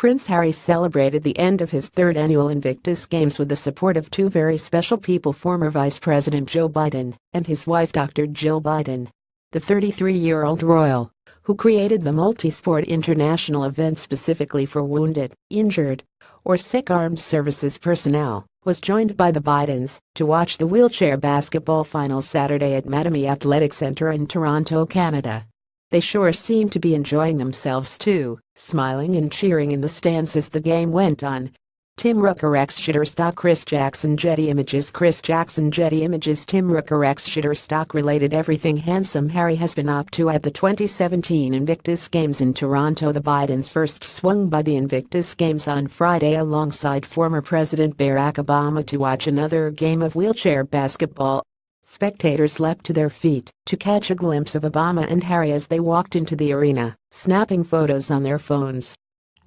Prince Harry celebrated the end of his third annual Invictus Games with the support of two very special people, former Vice President Joe Biden and his wife Dr. Jill Biden. The 33-year-old royal, who created the multi-sport international event specifically for wounded, injured, or sick armed services personnel, was joined by the Bidens to watch the wheelchair basketball finals Saturday at Mattamy Athletic Centre in Toronto, Canada. They sure seemed to be enjoying themselves too, smiling and cheering in the stands as the game went on. Tim Rooker X Shutterstock Chris Jackson Getty Images Chris Jackson Getty Images Tim Rooker X Shutterstock related everything handsome Harry has been up to at the 2017 Invictus Games in Toronto. The Bidens first swung by the Invictus Games on Friday alongside former President Barack Obama to watch another game of wheelchair basketball. Spectators leapt to their feet to catch a glimpse of Obama and Harry as they walked into the arena, snapping photos on their phones.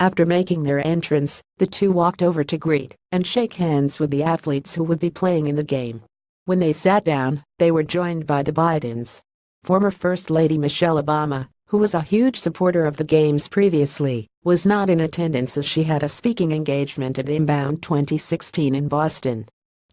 After making their entrance, the two walked over to greet and shake hands with the athletes who would be playing in the game. When they sat down, they were joined by the Bidens. Former First Lady Michelle Obama, who was a huge supporter of the games previously, was not in attendance as she had a speaking engagement at Inbound 2016 in Boston.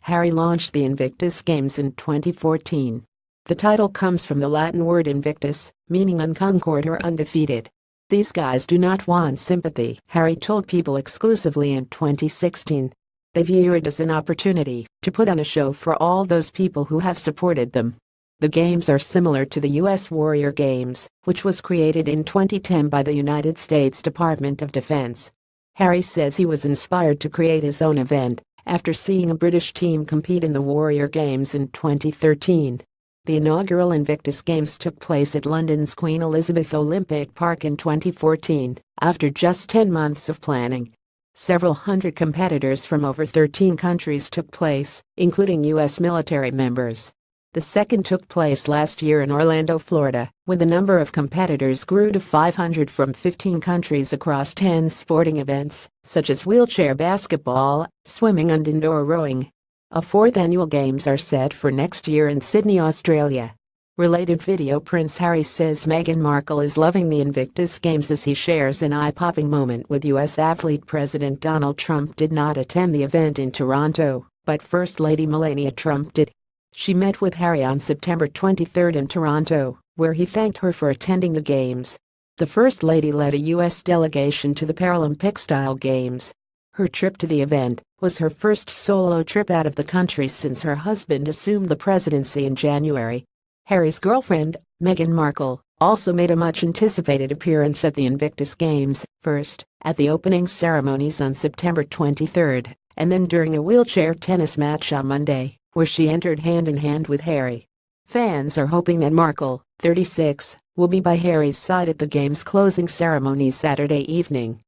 Harry launched the Invictus Games in 2014. The title comes from the Latin word invictus, meaning unconquered or undefeated. "These guys do not want sympathy," Harry told People exclusively in 2016. They view it as an opportunity to put on a show for all those people who have supported them. The games are similar to the U.S. Warrior Games, which was created in 2010 by the United States Department of Defense. Harry says he was inspired to create his own event after seeing a British team compete in the Warrior Games in 2013. The inaugural Invictus Games took place at London's Queen Elizabeth Olympic Park in 2014, after just 10 months of planning. Several hundred competitors from over 13 countries took place, including U.S. military members. The second took place last year in Orlando, Florida, when the number of competitors grew to 500 from 15 countries across 10 sporting events, such as wheelchair basketball, swimming and indoor rowing. A fourth annual games are set for next year in Sydney, Australia. Related video. Prince Harry says Meghan Markle is loving the Invictus Games as he shares an eye-popping moment with U.S. athlete. President Donald Trump did not attend the event in Toronto, but First Lady Melania Trump did. She met with Harry on September 23 in Toronto, where he thanked her for attending the Games. The First Lady led a U.S. delegation to the Paralympic-style Games. Her trip to the event was her first solo trip out of the country since her husband assumed the presidency in January. Harry's girlfriend, Meghan Markle, also made a much-anticipated appearance at the Invictus Games, first at the opening ceremonies on September 23, and then during a wheelchair tennis match on Monday, where she entered hand-in-hand with Harry. Fans are hoping that Markle, 36, will be by Harry's side at the Games' closing ceremony Saturday evening.